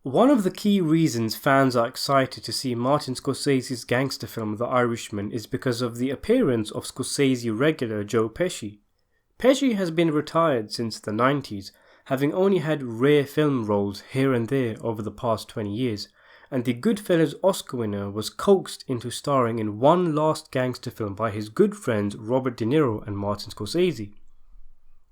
One of the key reasons fans are excited to see Martin Scorsese's gangster film The Irishman is because of the appearance of Scorsese regular Joe Pesci. Pesci has been retired since the 90s, having only had rare film roles here and there over the past 20 years, and the Goodfellas Oscar winner was coaxed into starring in one last gangster film by his good friends Robert De Niro and Martin Scorsese.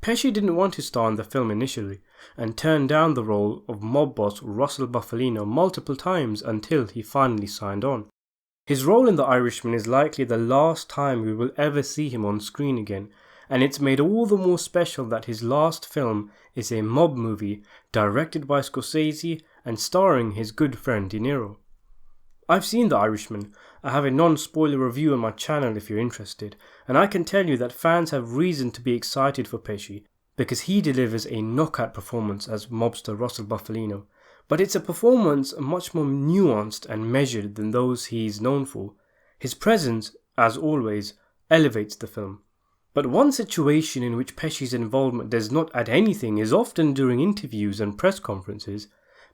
Pesci didn't want to star in the film initially, and turned down the role of mob boss Russell Bufalino multiple times until he finally signed on. His role in The Irishman is likely the last time we will ever see him on screen again, and it's made all the more special that his last film is a mob movie directed by Scorsese and starring his good friend De Niro. I've seen The Irishman. I have a non-spoiler review on my channel if you're interested, and I can tell you that fans have reason to be excited for Pesci because he delivers a knockout performance as mobster Russell Bufalino, but it's a performance much more nuanced and measured than those he's known for. His presence, as always, elevates the film. But one situation in which Pesci's involvement does not add anything is often during interviews and press conferences.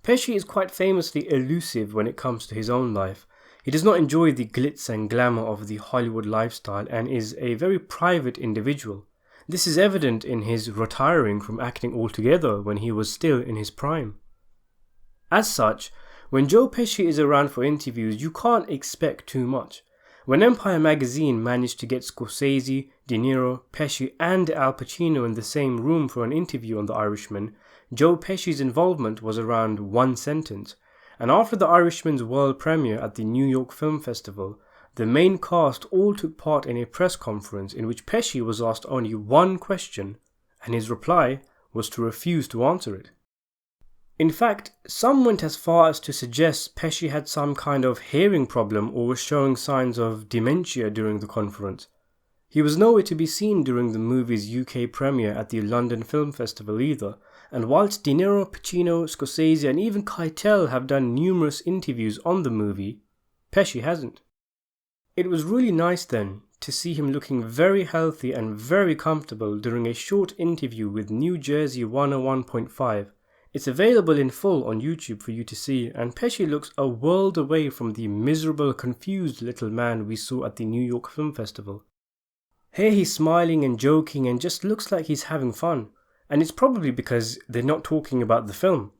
Pesci is quite famously elusive when it comes to his own life. He does not enjoy the glitz and glamour of the Hollywood lifestyle and is a very private individual. This is evident in his retiring from acting altogether when he was still in his prime. As such, when Joe Pesci is around for interviews, you can't expect too much. When Empire magazine managed to get Scorsese, De Niro, Pesci and Al Pacino in the same room for an interview on The Irishman, Joe Pesci's involvement was around one sentence, and after The Irishman's world premiere at the New York Film Festival, the main cast all took part in a press conference in which Pesci was asked only one question, and his reply was to refuse to answer it. In fact, some went as far as to suggest Pesci had some kind of hearing problem or was showing signs of dementia during the conference. He was nowhere to be seen during the movie's UK premiere at the London Film Festival either, and whilst De Niro, Pacino, Scorsese and even Keitel have done numerous interviews on the movie, Pesci hasn't. It was really nice then to see him looking very healthy and very comfortable during a short interview with New Jersey 101.5. It's available in full on YouTube for you to see, and Pesci looks a world away from the miserable, confused little man we saw at the New York Film Festival. Here he's smiling and joking and just looks like he's having fun, and it's probably because they're not talking about the film.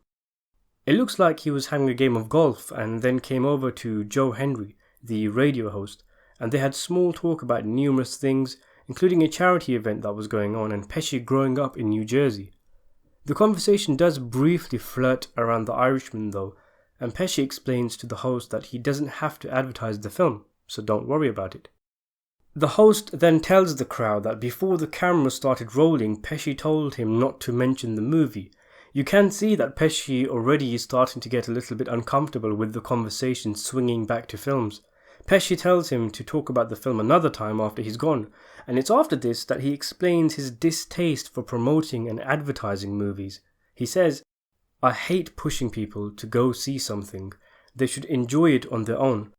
It looks like he was having a game of golf and then came over to Joe Henry, the radio host, and they had small talk about numerous things, including a charity event that was going on and Pesci growing up in New Jersey. The conversation does briefly flirt around The Irishman though, and Pesci explains to the host that he doesn't have to advertise the film, so don't worry about it. The host then tells the crowd that before the camera started rolling, Pesci told him not to mention the movie. You can see that Pesci already is starting to get a little bit uncomfortable with the conversation swinging back to films. Pesci tells him to talk about the film another time after he's gone, and it's after this that he explains his distaste for promoting and advertising movies. He says, "I hate pushing people to go see something. They should enjoy it on their own."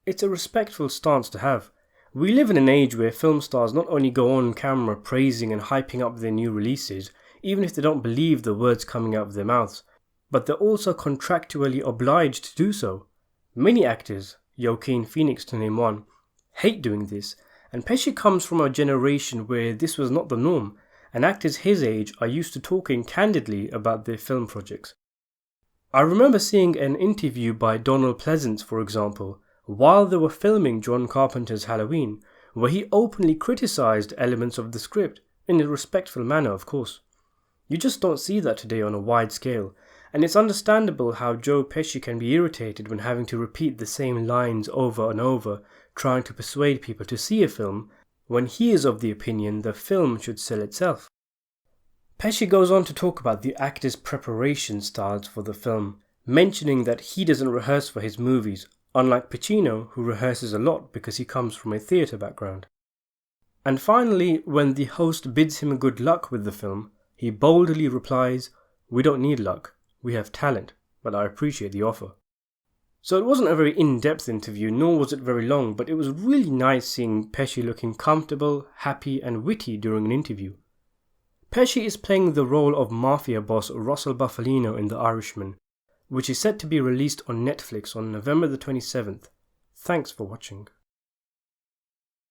It's a respectful stance to have. We live in an age where film stars not only go on camera praising and hyping up their new releases, even if they don't believe the words coming out of their mouths, but they're also contractually obliged to do so. Many actors, Joaquin Phoenix to name one, hate doing this, and Pesci comes from a generation where this was not the norm, and actors his age are used to talking candidly about their film projects. I remember seeing an interview by Donald Pleasance, for example, while they were filming John Carpenter's Halloween, where he openly criticised elements of the script, in a respectful manner of course. You just don't see that today on a wide scale, and it's understandable how Joe Pesci can be irritated when having to repeat the same lines over and over, trying to persuade people to see a film, when he is of the opinion the film should sell itself. Pesci goes on to talk about the actor's preparation styles for the film, mentioning that he doesn't rehearse for his movies, unlike Pacino, who rehearses a lot because he comes from a theatre background. And finally, when the host bids him good luck with the film, he boldly replies, "We don't need luck. We have talent, but I appreciate the offer." So it wasn't a very in-depth interview, nor was it very long, but it was really nice seeing Pesci looking comfortable, happy and witty during an interview. Pesci is playing the role of mafia boss Russell Bufalino in The Irishman. which is set to be released on Netflix on November the 27th. Thanks for watching.